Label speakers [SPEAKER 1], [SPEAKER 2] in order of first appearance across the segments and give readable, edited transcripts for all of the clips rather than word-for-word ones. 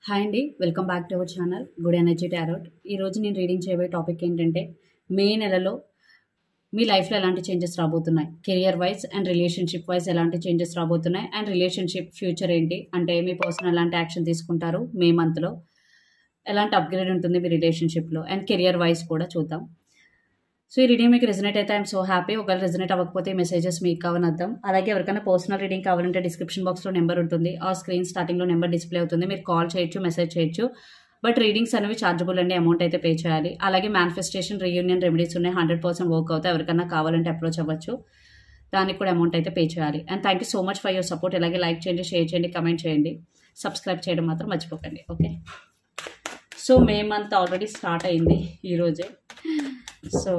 [SPEAKER 1] Hi అండి, welcome back to our channel good energy tarot. ఈరోజు నేను రీడింగ్ చేయబోయే టాపిక్ ఏంటంటే, మే నెలలో మీ లైఫ్లో ఎలాంటి చేంజెస్ రాబోతున్నాయి, career wise and relationship wise ఎలాంటి చేంజెస్ రాబోతున్నాయి, అండ్ రిలేషన్షిప్ ఫ్యూచర్ ఏంటి, అంటే మీ పర్సన్ ఎలాంటి యాక్షన్ తీసుకుంటారు మే మంత్లో, ఎలాంటి అప్గ్రేడ్ ఉంటుంది మీ రిలేషన్షిప్లో, అండ్ కెరియర్ వైజ్ కూడా చూద్దాం. సో ఈ రీడింగ్ మీకు రెజనేట్ అయితే ఐఎమ్ సో హ్యాపీ. ఒకవేళ రెజనేట్ అవ్వకపోతే మెసేజెస్ మీకు కావాలని అర్థం. అలాగే ఎవరికైనా పర్సనల్ రీడింగ్ కావాలంటే డిస్క్రిప్షన్ బాక్స్లో నెంబర్ ఉంటుంది, ఆ స్క్రీన్ స్టార్టింగ్లో నెంబర్ డిస్ప్లే అవుతుంది. మీరు కాల్ చేయొచ్చు, మెసేజ్ చేయొచ్చు. బట్ రీడింగ్స్ అనేవి ఛార్జబుల్ అండి, అమౌంట్ అయితే పే చేయాలి. అలాగే మేనిఫెస్టేషన్, రీయూనియన్ రెమెడీస్ ఉన్నాయి, 100% వర్క్ అవుతాయి. ఎవరికైనా కావాలంటే అప్రోచ్ అవ్వచ్చు, దానికి కూడా అమౌంట్ అయితే పే చేయాలి. And thank you so much for your support. అలాగే లైక్ చేయండి, షేర్ చేయండి, కమెంట్ చేయండి, సబ్స్క్రైబ్ చేయడం మాత్రం మర్చిపోకండి. Okay, so May month already start అయింది ఈరోజే. సో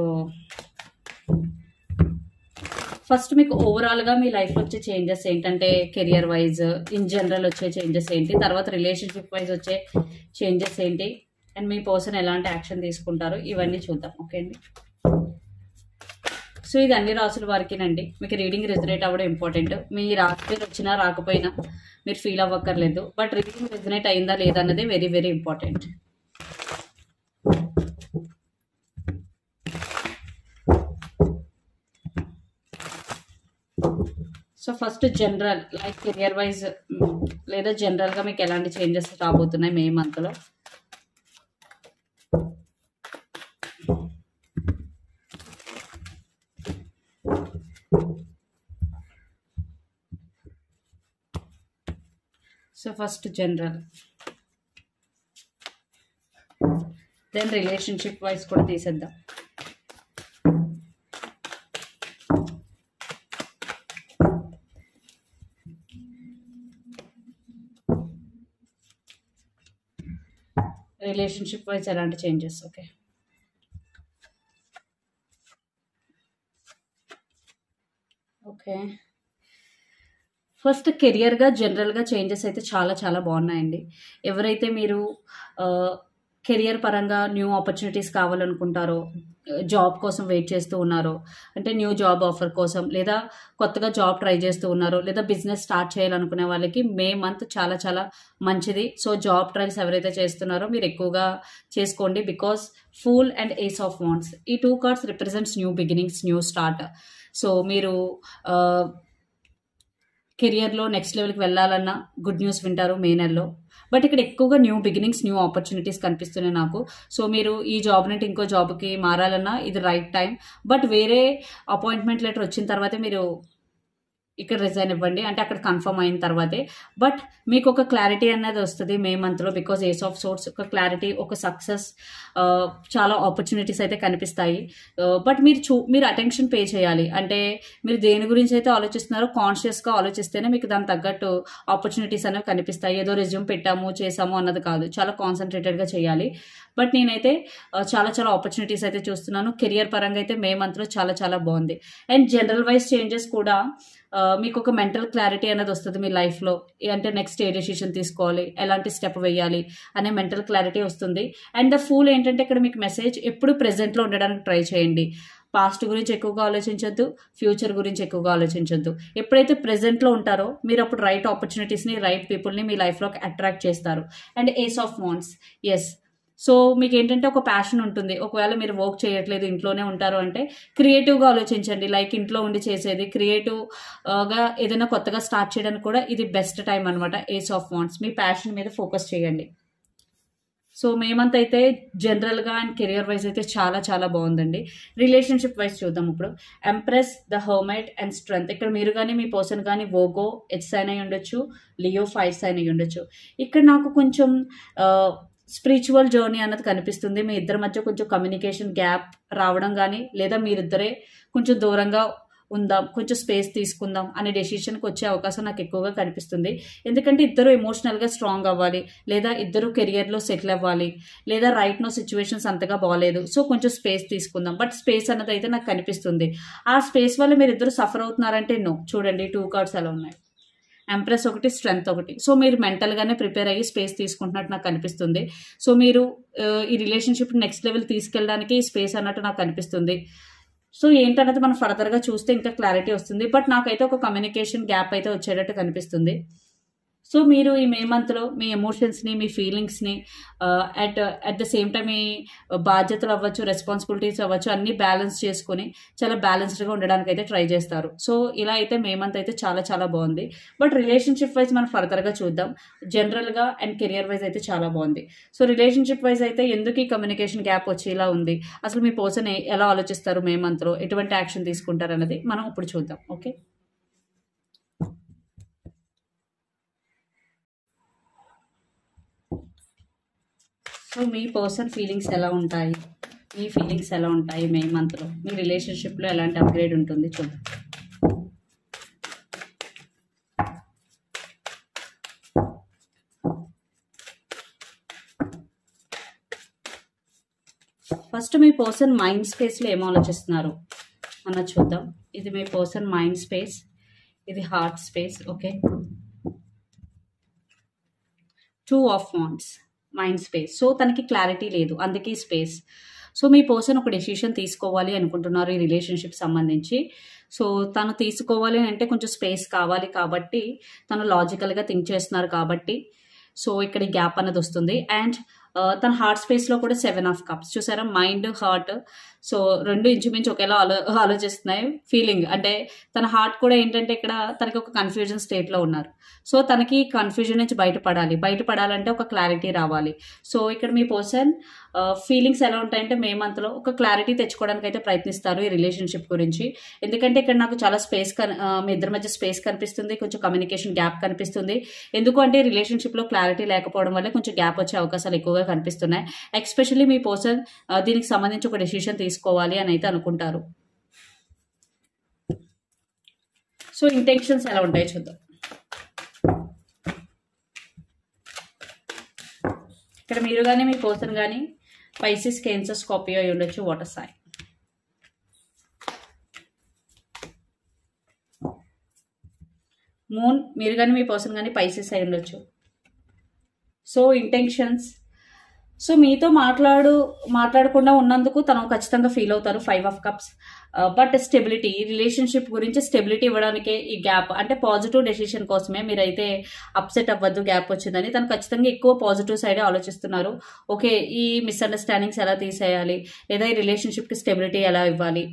[SPEAKER 1] ఫస్ట్ మీకు ఓవరాల్గా మీ లైఫ్లో వచ్చే చేంజెస్ ఏంటంటే, కెరియర్ వైజ్ ఇన్ జనరల్ వచ్చే చేంజెస్ ఏంటి, తర్వాత రిలేషన్షిప్ వైజ్ వచ్చే చేంజెస్ ఏంటి, అండ్ మీ పర్సన్ ఎలాంటి యాక్షన్ తీసుకుంటారు, ఇవన్నీ చూద్దాం. ఓకే అండి, సో ఇది అన్ని రాసుల వారికినండి. మీకు రీడింగ్ రెజనేట్ అవ్వడం ఇంపార్టెంట్. మీ రాత్రి వచ్చినా రాకపోయినా మీరు ఫీల్ అవ్వక్కర్లేదు, బట్ రీడింగ్ రెజనేట్ అయిందా లేదా అన్నది very very important. So first general like career wise లేదా జనరల్గా మీకు ఎలాంటి చేంజెస్ రాబోతున్నాయి మే మంత్లో. So first general, then relationship wise కూడా తీసేద్దాం. రిలేషన్షిప్ వైజ్ ఎలాంటి చేంజెస్. ఓకే, ఓకే ఫస్ట్ కెరియర్గా జనరల్గా చేంజెస్ అయితే చాలా చాలా బాగున్నాయండి. ఎవరైతే మీరు కెరియర్ పరంగా న్యూ ఆపర్చునిటీస్ కావాలనుకుంటారో, జాబ్ కోసం వెయిట్ చేస్తూ ఉన్నారో, అంటే న్యూ జాబ్ ఆఫర్ కోసం, లేదా కొత్తగా జాబ్ ట్రై చేస్తూ ఉన్నారో, లేదా బిజినెస్ స్టార్ట్ చేయాలనుకునే వాళ్ళకి మే మంత్ చాలా చాలా మంచిది. సో జాబ్ ట్రయల్స్ ఎవరైతే చేస్తున్నారో మీరు ఎక్కువగా చేసుకోండి. Because fool and ace of wands, ఈ 2 cards represents new beginnings, new start. So మీరు కెరియర్లో నెక్స్ట్ లెవెల్కి వెళ్ళాలన్నా గుడ్ న్యూస్ వింటారు మే నెలలో. బట్ ఇక్కడ ఎక్కువగా న్యూ బిగినింగ్స్, న్యూ ఆపర్చునిటీస్ కనిపిస్తున్నాయి నాకు. సో మీరు ఈ జాబ్ నుండి ఇంకో జాబ్కి మారాలన్నా ఇది రైట్ టైం. బట్ వేరే అపాయింట్మెంట్ లెటర్ వచ్చిన తర్వాతే మీరు ఇక్కడ రిజైన్ ఇవ్వండి, అంటే అక్కడ కన్ఫర్మ్ అయిన తర్వాతే. బట్ మీకు ఒక క్లారిటీ అనేది వస్తుంది మే మంత్లో, బికాజ్ ఏస్ ఆఫ్ సోర్ట్స్, ఒక క్లారిటీ, ఒక సక్సెస్, చాలా ఆపర్చునిటీస్ అయితే కనిపిస్తాయి. బట్ మీరు అటెన్షన్ పే చేయాలి. అంటే మీరు దేని గురించి అయితే ఆలోచిస్తున్నారో కాన్షియస్గా ఆలోచిస్తేనే మీకు దానికి తగ్గట్టు ఆపర్చునిటీస్ అనేవి కనిపిస్తాయి. ఏదో రెజ్యూమ్ పెట్టాము చేసాము అన్నది కాదు, చాలా కాన్సన్ట్రేటెడ్గా చేయాలి. బట్ నేనైతే చాలా చాలా ఆపర్చునిటీస్ అయితే చూస్తున్నాను. కెరియర్ పరంగా అయితే మే మంత్లో చాలా చాలా బాగుంది. అండ్ జనరల్ వైజ్ చేంజెస్ కూడా మీకు ఒక మెంటల్ క్లారిటీ అనేది వస్తుంది మీ లైఫ్లో. అంటే నెక్స్ట్ ఏ డెసిషన్ తీసుకోవాలి, ఎలాంటి స్టెప్ వేయాలి అనే మెంటల్ క్లారిటీ వస్తుంది. అండ్ ద ఫూల్ ఏంటంటే, ఇక్కడ మీకు మెసేజ్ ఎప్పుడు ప్రెజెంట్లో ఉండడానికి ట్రై చేయండి. పాస్ట్ గురించి ఎక్కువగా ఆలోచించొద్దు, ఫ్యూచర్ గురించి ఎక్కువగా ఆలోచించొద్దు. ఎప్పుడైతే ప్రెజెంట్లో ఉంటారో మీరు అప్పుడు రైట్ ఆపర్చునిటీస్ని, రైట్ పీపుల్ని మీ లైఫ్లోకి అట్రాక్ట్ చేస్తారు. And ace of wands, yes. So మీకు ఏంటంటే ఒక ప్యాషన్ ఉంటుంది. ఒకవేళ మీరు వర్క్ చేయట్లేదు, ఇంట్లోనే ఉంటారు అంటే క్రియేటివ్గా ఆలోచించండి. లైక్ ఇంట్లో ఉండి చేసేది క్రియేటివ్గా ఏదైనా కొత్తగా స్టార్ట్ చేయడానికి కూడా ఇది బెస్ట్ టైం అనమాట. ఏస్ ఆఫ్ వాండ్స్, మీ ప్యాషన్ మీద ఫోకస్ చేయండి. సో మేమంతా అయితే జనరల్గా అండ్ కెరియర్ వైజ్ అయితే చాలా చాలా బాగుందండి. రిలేషన్షిప్ వైజ్ చూద్దాం ఇప్పుడు. Empress, the hermit and strength. ఇక్కడ మీరు కానీ మీ పర్సన్ కానీ వోగో ఎచ్ సైన్ అయి ఉండొచ్చు, లియో ఫైర్ సైన్ అయి ఉండొచ్చు. ఇక్కడ నాకు కొంచెం స్పిరిచువల్ జర్నీ అన్నది కనిపిస్తుంది. మీ ఇద్దరి మధ్య కొంచెం కమ్యూనికేషన్ గ్యాప్ రావడం కానీ, లేదా మీరిద్దరే కొంచెం దూరంగా ఉందాం, కొంచెం స్పేస్ తీసుకుందాం అనే డెసిషన్కి వచ్చే అవకాశం నాకు ఎక్కువగా కనిపిస్తుంది. ఎందుకంటే ఇద్దరు ఎమోషనల్గా స్ట్రాంగ్ అవ్వాలి, లేదా ఇద్దరు కెరియర్లో సెటిల్ అవ్వాలి, లేదా రైట్ నో సిచ్యువేషన్స్ అంతగా బాగాలేదు, సో కొంచెం స్పేస్ తీసుకుందాం. బట్ స్పేస్ అన్నది అయితే నాకు కనిపిస్తుంది. ఆ స్పేస్ వల్ల మీరు ఇద్దరు సఫర్ అవుతున్నారంటే నో. చూడండి 2 కార్డ్స్ ఎలా ఉన్నాయి, ఎంప్రెస్ ఒకటి, స్ట్రెంగ్త్ ఒకటి. సో మీరు మెంటల్గానే ప్రిపేర్ అయ్యి స్పేస్ తీసుకుంటున్నట్టు నాకు కనిపిస్తుంది. సో మీరు ఈ రిలేషన్షిప్ నెక్స్ట్ లెవెల్ తీసుకెళ్ళడానికి ఈ స్పేస్ అన్నట్టు నాకు కనిపిస్తుంది. సో ఏంటన్నది మనం ఫర్దర్గా చూస్తే ఇంకా క్లారిటీ వస్తుంది. బట్ నాకైతే ఒక కమ్యూనికేషన్ గ్యాప్ అయితే వచ్చేటట్టు కనిపిస్తుంది. సో మీరు ఈ మే మంత్లో మీ ఎమోషన్స్ని, మీ ఫీలింగ్స్ని అట్ ద సేమ్ టైం మీ బాధ్యతలు అవ్వచ్చు, రెస్పాన్సిబిలిటీస్ అవ్వచ్చు, అన్నీ బ్యాలెన్స్ చేసుకొని చాలా బ్యాలెన్స్డ్గా ఉండడానికి అయితే ట్రై చేస్తారు. సో ఇలా అయితే మే మంత్ అయితే చాలా చాలా బాగుంది. బట్ రిలేషన్షిప్ వైజ్ మనం ఫర్దర్గా చూద్దాం. జనరల్గా అండ్ కెరియర్ వైజ్ అయితే చాలా బాగుంది. సో రిలేషన్షిప్ వైజ్ అయితే ఎందుకు ఈ కమ్యూనికేషన్ గ్యాప్ వచ్చేలా ఉంది, అసలు మీ పర్సన్ ఎలా ఆలోచిస్తారు మే మంత్లో, ఎటువంటి యాక్షన్ తీసుకుంటారు అన్నది మనం ఇప్పుడు చూద్దాం. ఓకే, సో మీ పర్సన్ ఫీలింగ్స్ ఎలా ఉంటాయి, మీ ఫీలింగ్స్ ఎలా ఉంటాయి మే మంత్లో, మీ రిలేషన్షిప్లో ఎలాంటి అప్గ్రేడ్ ఉంటుంది చూద్దాం. ఫస్ట్ మీ పర్సన్ మైండ్ స్పేస్లో ఏం ఆలోచిస్తున్నారు అన్నది చూద్దాం. ఇది మీ పర్సన్ మైండ్ స్పేస్, ఇది heart space. Okay, 2 of wands mind space. So తనకి క్లారిటీ లేదు, అందుకే స్పేస్. సో మీ పర్సన్ ఒక డెసిషన్ తీసుకోవాలి అనుకుంటున్నారు ఈ రిలేషన్షిప్ సంబంధించి. సో తను తీసుకోవాలి అంటే కొంచెం స్పేస్ కావాలి కాబట్టి తను లాజికల్గా థింక్ చేస్తున్నారు కాబట్టి సో ఇక్కడ ఈ గ్యాప్ అనేది వస్తుంది. అండ్ తన హార్ట్ స్పేస్లో కూడా 7 ఆఫ్ కప్స్ చూసారా, మైండ్ హార్ట్ సో రెండు ఇంచుమించు ఒకేలా ఆలోచిస్తున్నాయి. ఫీలింగ్ అంటే తన హార్ట్ కూడా ఏంటంటే ఇక్కడ తనకి ఒక కన్ఫ్యూజన్ స్టేట్లో ఉన్నారు. సో తనకి కన్ఫ్యూజన్ నుంచి బయటపడాలంటే ఒక క్లారిటీ రావాలి. సో ఇక్కడ మీ పర్సన్ ఫీలింగ్స్ ఎలా ఉంటాయంటే మే మంత్లో ఒక క్లారిటీ తెచ్చుకోవడానికి అయితే ప్రయత్నిస్తారు ఈ రిలేషన్షిప్ గురించి. ఎందుకంటే ఇక్కడ నాకు చాలా స్పేస్ మీ ఇద్దరి మధ్య స్పేస్ కనిపిస్తుంది, కొంచెం కమ్యూనికేషన్ గ్యాప్ కనిపిస్తుంది. ఎందుకు అంటే రిలేషన్షిప్లో క్లారిటీ లేకపోవడం వల్ల కొంచెం గ్యాప్ వచ్చే అవకాశాలు ఎక్కువగా కనిపిస్తున్నాయి. ఎస్పెషల్లీ మీ పర్సన్ దీనికి సంబంధించి ఒక డెసిషన్ తీసుకోవాలి అని అయితే అనుకుంటారు. సో ఇంటెన్షన్స్ ఎలా ఉంటాయో చూద్దాం. ఇక్కడ మీరు కానీ మీ పర్సన్ కానీ పైసిస్, కేన్సర్, స్కార్పియో అయి ఉండొచ్చు, వాటర్ సైన్. మూన్ మీరు కానీ మీ పర్సన్ కానీ పైసిస్ అయి ఉండొచ్చు. సో ఇంటెన్షన్స్, సో మీతో మాట్లాడకుండా ఉన్నందుకు తను ఖచ్చితంగా ఫీల్ అవుతారు, 5 of cups. But stability, relationship గురించి స్టెబిలిటీ ఇవ్వడానికే ఈ గ్యాప్, అంటే పాజిటివ్ డెసిషన్ కోసమే. మీరైతే అప్సెట్ అవ్వద్దు గ్యాప్ వచ్చిందని, తను ఖచ్చితంగా ఎక్కువ పాజిటివ్ సైడే ఆలోచిస్తున్నారు. ఓకే, ఈ మిస్అండర్స్టాండింగ్స్ ఎలా తీసేయాలి, లేదా ఈ రిలేషన్షిప్కి స్టెబిలిటీ ఎలా ఇవ్వాలి,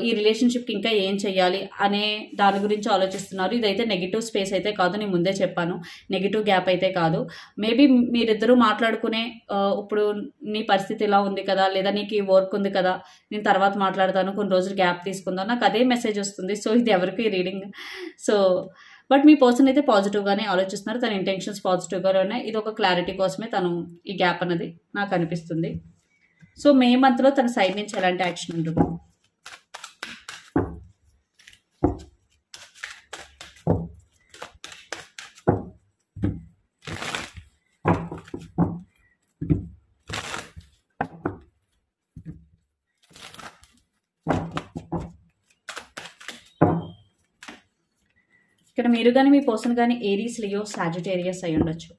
[SPEAKER 1] ఈ రిలేషన్షిప్కి ఇంకా ఏం చెయ్యాలి అనే దాని గురించి ఆలోచిస్తున్నారు. ఇదైతే నెగిటివ్ స్పేస్ అయితే కాదు, నేను ముందే చెప్పాను, నెగిటివ్ గ్యాప్ అయితే కాదు. మేబీ మీరిద్దరూ మాట్లాడుకునే ఇప్పుడు నీ పరిస్థితి ఇలా ఉంది కదా, లేదా నీకు ఈ వర్క్ ఉంది కదా, నేను తర్వాత మాట్లాడతాను, కొన్ని రోజులు గ్యాప్ తీసుకుందాం, నాకు అదే మెసేజ్ వస్తుంది. సో ఇది ఎవరికి reading. So but me person అయితే పాజిటివ్గానే ఆలోచిస్తున్నారు, తన ఇంటెన్షన్స్ పాజిటివ్గానే ఉన్నాయి. ఇది ఒక క్లారిటీ కోసమే తను ఈ గ్యాప్ అన్నది నాకు అనిపిస్తుంది. సో మే మంత్లో తన సైడ్ నుంచి ఎలాంటి యాక్షన్ ఉంటుంది. ఇక్కడ మీరు కానీ మీ పర్సన్ కానీ ఏరీస్, లియో, సాజిటేరియస్ అయి ఉండొచ్చు.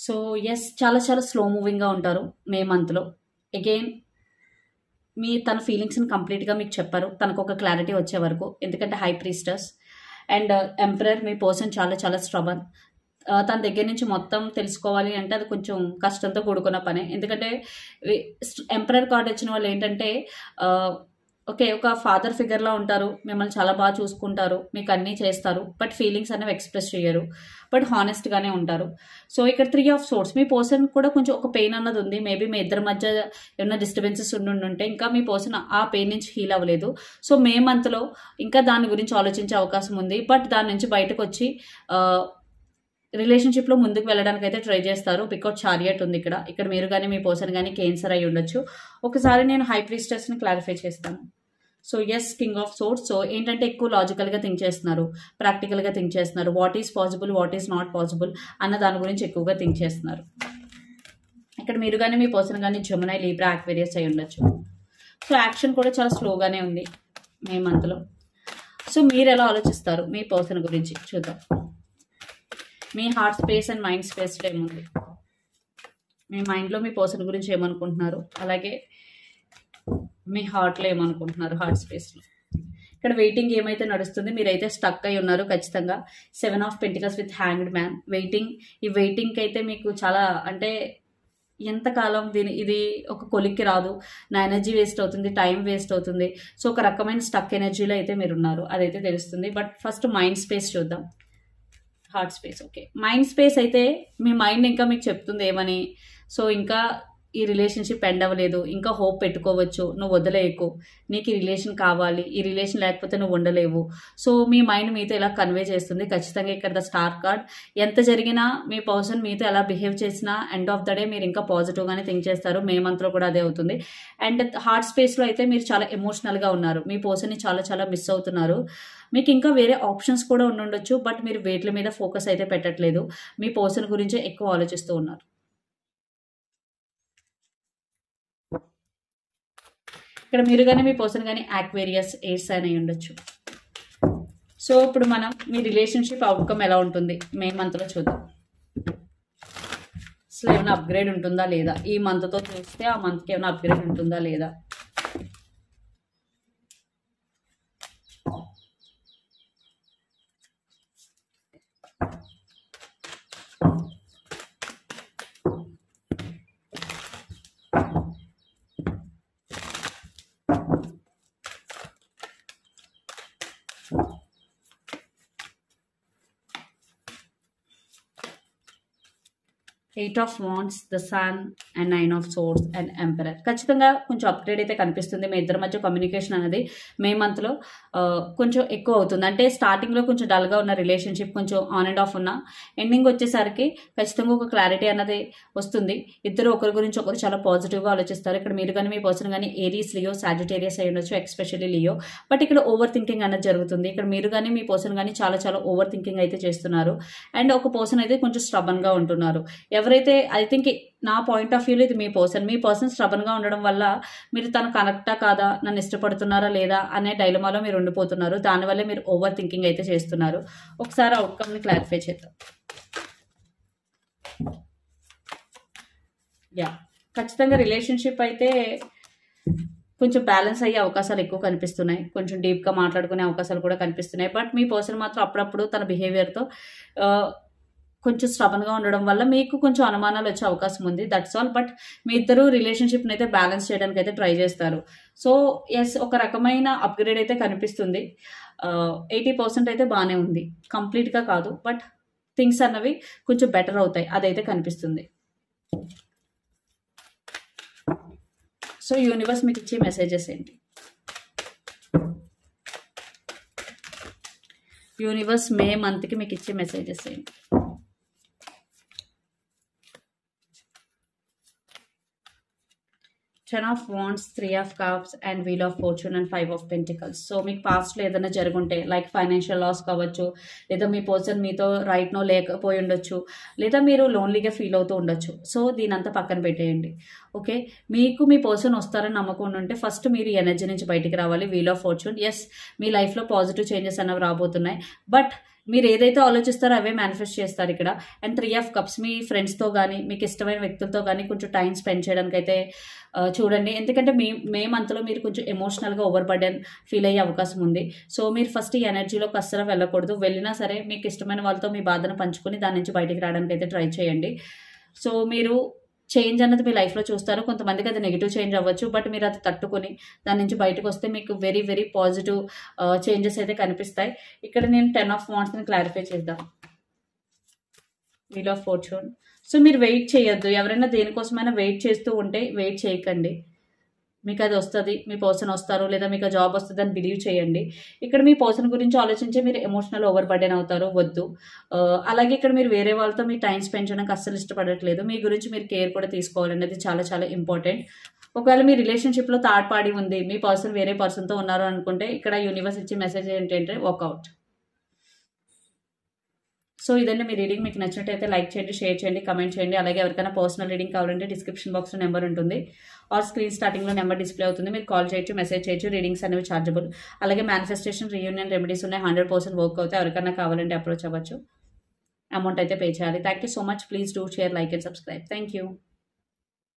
[SPEAKER 1] సో ఎస్, చాలా చాలా స్లో మూవింగ్గా ఉంటారు మే మంత్లో. అగైన్ తన ఫీలింగ్స్ని కంప్లీట్గా మీకు చెప్పారు, తనకు ఒక క్లారిటీ వచ్చే వరకు. ఎందుకంటే high priestess and emperor, me person చాలా చాలా స్ట్రబన్. తన దగ్గర నుంచి మొత్తం తెలుసుకోవాలి అంటే అది కొంచెం కష్టంతో కూడుకున్న పనే. ఎందుకంటే ఎంపరర్ కార్డ్ వచ్చిన వాళ్ళు ఏంటంటే ఓకే, ఒక ఫాదర్ ఫిగర్లా ఉంటారు, మిమ్మల్ని చాలా బాగా చూసుకుంటారు, మీకు అన్నీ చేస్తారు, బట్ ఫీలింగ్స్ అనేవి ఎక్స్ప్రెస్ చేయరు, బట్ హానెస్ట్గానే ఉంటారు. సో ఇక్కడ 3 ఆఫ్ సోర్స్, మీ పర్సన్ కూడా కొంచెం ఒక పెయిన్ అన్నది ఉంది. మేబీ మీ ఇద్దరి మధ్య ఏమైనా డిస్టర్బెన్సెస్ ఉంటే ఇంకా మీ పర్సన్ ఆ పెయిన్ నుంచి హీల్ అవ్వలేదు. సో మే మంత్లో ఇంకా దాని గురించి ఆలోచించే అవకాశం ఉంది, బట్ దాని నుంచి బయటకు వచ్చి రిలేషన్షిప్లో ముందుకు వెళ్ళడానికి అయితే ట్రై చేస్తారు. బికాజ్ చారియట్ ఉంది ఇక్కడ మీరు కానీ మీ పర్సన్ కానీ కేన్సర్ అయి ఉండొచ్చు. ఒకసారి నేను హై ప్రీస్టర్స్ని క్లారిఫై చేస్తాను. So yes, king of swords. So ఏంటంటే ఎక్కువ లాజికల్గా థింక్ చేస్తున్నారు, ప్రాక్టికల్గా థింక్ చేస్తున్నారు, what is possible, what is not possible అన్న దాని గురించి ఎక్కువగా థింక్ చేస్తున్నారు. ఇక్కడ మీరు కానీ మీ పర్సన్ కానీ జెమినీ, లిబ్రా, అక్వేరియస్ అయి ఉండొచ్చు. సో యాక్షన్ కూడా చాలా స్లోగానే ఉంది మే మంత్లో. సో మీరు ఎలా ఆలోచిస్తారు మీ పర్సన్ గురించి చూద్దాం. మీ హార్ట్ స్పేస్ అండ్ మైండ్ స్పేస్లో ఏముంది, మీ మైండ్లో మీ పర్సన్ గురించి ఏమనుకుంటున్నారు, అలాగే మీ హార్ట్లో ఏమనుకుంటున్నారు, హార్ట్ స్పేస్లో. ఇక్కడ వెయిటింగ్ ఏమైతే నడుస్తుంది, మీరైతే స్టక్ అయి ఉన్నారు ఖచ్చితంగా. 7 of pentacles with hanged man. Waiting, ఈ వెయిటింగ్కి అయితే మీకు చాలా అంటే ఎంతకాలం ఇది ఒక కొలిక్కి రాదు, నా ఎనర్జీ వేస్ట్ అవుతుంది, టైం వేస్ట్ అవుతుంది. సో ఒక రకమైన స్టక్ ఎనర్జీలో అయితే మీరు ఉన్నారు, అదైతే తెలుస్తుంది. బట్ ఫస్ట్ మైండ్ స్పేస్ చూద్దాం. Heart space, okay. Mind space అయితే మీ మైండ్ ఇంకా మీకు చెప్తుంది ఏమని, సో ఇంకా ఈ రిలేషన్షిప్ ఎండ్ అవ్వలేదు, ఇంకా హోప్ పెట్టుకోవచ్చు, నువ్వు వదిలేయకు, నీకు ఈ రిలేషన్ కావాలి, ఈ రిలేషన్ లేకపోతే నువ్వు ఉండలేవు. సో మీ మైండ్ మీతో ఇలా కన్వే చేస్తుంది ఖచ్చితంగా. ఇక్కడ ద స్టార్ కార్డ్, ఎంత జరిగినా మీ పర్సన్ మీతో ఎలా బిహేవ్ చేసినా ఎండ్ ఆఫ్ ద డే మీరు ఇంకా పాజిటివ్గానే థింక్ చేస్తారు. మే మంత్లో కూడా అదే అవుతుంది. అండ్ హార్ట్ స్పేస్లో అయితే మీరు చాలా ఎమోషనల్గా ఉన్నారు, మీ పర్సన్ని చాలా చాలా మిస్ అవుతున్నారు. మీకు ఇంకా వేరే ఆప్షన్స్ కూడా ఉండుండొచ్చు, బట్ మీరు వేట్ల మీద ఫోకస్ అయితే పెట్టట్లేదు, మీ పర్సన్ గురించే ఎక్కువ ఆలోచిస్తూ ఉన్నారు. ఇక్కడ మీరు కానీ మీ పర్సన్ కానీ యాక్వేరియస్, ఎయిర్ సైన్ అయి ఉండొచ్చు. సో ఇప్పుడు మనం మీ రిలేషన్షిప్ అవుట్కమ్ ఎలా ఉంటుంది మే మంత్లో చూద్దాం. అసలు ఏమైనా అప్గ్రేడ్ ఉంటుందా లేదా, ఈ మంత్తో చూస్తే ఆ మంత్కి ఏమైనా అప్గ్రేడ్ ఉంటుందా లేదా. Eight of wands, the sun and 9 of swords and emperor. ఖచ్చితంగా కొంచెం అప్గ్రేడ్ అయితే కనిపిస్తుంది. మీ ఇద్దరి మధ్య కమ్యూనికేషన్ అనేది మే మంత్లో కొంచెం ఎక్కువ అవుతుంది. అంటే స్టార్టింగ్లో కొంచెం డల్గా ఉన్న రిలేషన్షిప్ కొంచెం ఆన్ అండ్ ఆఫ్ ఉన్న ఎండింగ్ వచ్చేసరికి ఖచ్చితంగా ఒక క్లారిటీ అన్నది వస్తుంది. ఇద్దరు ఒకరి గురించి ఒకరు చాలా పాజిటివ్గా ఆలోచిస్తారు. ఇక్కడ మీరు కానీ మీ పర్సన్ కానీ ఏరీస్, లియో, సాజిటేరియస్ అయి ఉండొచ్చు, ఎక్స్పెషల్లీ లియో. బట్ ఇక్కడ ఓవర్ థింకింగ్ అనేది జరుగుతుంది. ఇక్కడ మీరు కానీ మీ పర్సన్ కానీ చాలా చాలా ఓవర్ థింకింగ్ అయితే చేస్తున్నారు. అండ్ ఒక పర్సన్ అయితే కొంచెం స్ట్రబన్గా ఉంటున్నారు. ఎవరైతే ఐ థింక్ నా పాయింట్ ఆఫ్ వ్యూలో ఇది మీ పర్సన్ స్ట్రబన్గా ఉండడం వల్ల మీరు తను కనెక్టా కాదా, నన్ను ఇష్టపడుతున్నారా లేదా అనే డైలమాలో మీరు ఉండిపోతున్నారు. దానివల్లే మీరు ఓవర్ థింకింగ్ అయితే చేస్తున్నారు. ఒకసారి అవుట్కమ్ని క్లారిఫై చేద్దాం. ఖచ్చితంగా రిలేషన్షిప్ అయితే కొంచెం బ్యాలెన్స్ అయ్యే అవకాశాలు ఎక్కువ కనిపిస్తున్నాయి, కొంచెం డీప్గా మాట్లాడుకునే అవకాశాలు కూడా కనిపిస్తున్నాయి. బట్ మీ పర్సన్ మాత్రం అప్పుడప్పుడు తన బిహేవియర్తో కొంచెం స్ట్రబన్గా ఉండడం వల్ల మీకు కొంచెం అనుమానాలు వచ్చే అవకాశం ఉంది. That's all. బట్ మీ ఇద్దరు రిలేషన్షిప్ని అయితే బ్యాలెన్స్ చేయడానికి అయితే ట్రై చేస్తారు. సో ఎస్, ఒక రకమైన అప్గ్రేడ్ అయితే కనిపిస్తుంది. 80% అయితే బాగానే ఉంది, కంప్లీట్గా కాదు, బట్ థింగ్స్ అన్నవి కొంచెం బెటర్ అవుతాయి, అదైతే కనిపిస్తుంది. సో యూనివర్స్ మీకు ఇచ్చే మెసేజెస్ ఏంటి? యూనివర్స్ మే మంత్కి మీకు ఇచ్చే మెసేజెస్ ఏంటి? Ten of Wands, 3 of Cups and Wheel of Fortune and 5 of Pentacles. So మీకు పాస్ట్లో ఏదైనా జరుగుంటే లైక్ ఫైనాన్షియల్ లాస్ కావచ్చు, లేదా మీ పర్సన్ మీతో రైట్నో లేకపోయి ఉండొచ్చు, లేదా మీరు లోన్లీగా ఫీల్ అవుతూ ఉండొచ్చు. సో దీని అంతా పక్కన పెట్టేయండి. ఓకే, మీకు మీ పర్సన్ వస్తారని నమ్మకం ఉంటే ఫస్ట్ మీరు ఈ ఎనర్జీ నుంచి బయటికి రావాలి. వీల్ ఆఫ్ ఫార్చ్యూన్, ఎస్, మీ లైఫ్లో పాజిటివ్ చేంజెస్ అనేవి రాబోతున్నాయి. బట్ మీరు ఏదైతే ఆలోచిస్తారో అవే మేనిఫెస్ట్ చేస్తారు ఇక్కడ. అండ్ 3 ఆఫ్ కప్స్, మీ ఫ్రెండ్స్తో కానీ మీకు ఇష్టమైన వ్యక్తులతో కానీ కొంచెం టైం స్పెండ్ చేయడానికి అయితే చూడండి. ఎందుకంటే మే మంత్లో మీరు కొంచెం ఎమోషనల్గా ఓవర్ బర్డెన్ ఫీల్ అయ్యే అవకాశం ఉంది. సో మీరు ఫస్ట్ ఈ ఎనర్జీలోకి అస్సలు వెళ్ళకూడదు. వెళ్ళినా సరే మీకు ఇష్టమైన వాళ్ళతో మీ బాధను పంచుకొని దాని నుంచి బయటికి రావడానికి అయితే ట్రై చేయండి. సో మీరు చేంజ్ అన్నది మీ లైఫ్లో చూస్తారు. కొంతమందికి అది నెగిటివ్ చేంజ్ అవ్వచ్చు, బట్ మీరు అది తట్టుకొని దాని నుంచి బయటకు వస్తే మీకు వెరీ వెరీ పాజిటివ్ చేంజెస్ అయితే కనిపిస్తాయి. ఇక్కడ నేను 10 ఆఫ్ వాండ్స్ని క్లారిఫై చేద్దాం. Wheel of fortune. సో మీరు వెయిట్ చేయొద్దు. ఎవరైనా దేనికోసమైనా వెయిట్ చేస్తూ ఉంటే వెయిట్ చేయకండి. మీకు అది వస్తుంది, మీ పర్సన్ వస్తారు, లేదా మీకు ఆ జాబ్ వస్తుంది అని బిలీవ్ చేయండి. ఇక్కడ మీ పర్సన్ గురించి ఆలోచించి మీరు ఎమోషనల్ ఓవర్ బర్డెన్ అవుతారు, వద్దు. అలాగే ఇక్కడ మీరు వేరే వాళ్ళతో మీ టైం స్పెండ్ చేయడానికి అస్సలు ఇష్టపడట్లేదు. మీ గురించి మీరు కేర్ కూడా తీసుకోవాలండి, అది చాలా చాలా ఇంపార్టెంట్. ఒకవేళ మీ రిలేషన్షిప్లో థర్డ్ పార్టీ ఉంది, మీ పర్సన్ వేరే పర్సన్తో ఉన్నారు అనుకుంటే ఇక్కడ యూనివర్స్ ఇచ్చే మెసేజ్ ఏంటంటే వర్కౌట్. సో ఇదండి మీ రీడింగ్. మీకు నచ్చినట్టయితే లైక్ చేయండి, షేర్ చేయండి, కమెంట్ చేయండి. అలాగే ఎవరికైనా పర్సనల్ రీడింగ్ కావాలంటే డిస్క్రిప్షన్ బాక్స్లో నెంబర్ ఉంటుంది, ఆర్ స్క్రీన్ స్టార్టింగ్లో నెంబర్ డిస్ప్లే అవుతుంది. మీరు కాల్ చేయొచ్చు, మెసేజ్ చేయొచ్చు. రీడింగ్స్ అనేవి చార్జబుల్. అలాగే మేనిఫెస్టేషన్, రీయూనియన్ రెమెడీస్ ఉన్నాయి, 100% వర్క్ అవుతాయి. ఎవరికైనా కావాలంటే అప్రోచ్ అవ్వచ్చు. అమౌంట్ అయితే పే చేయాలి. Thank you so much. Please do share, like and subscribe. Thank you.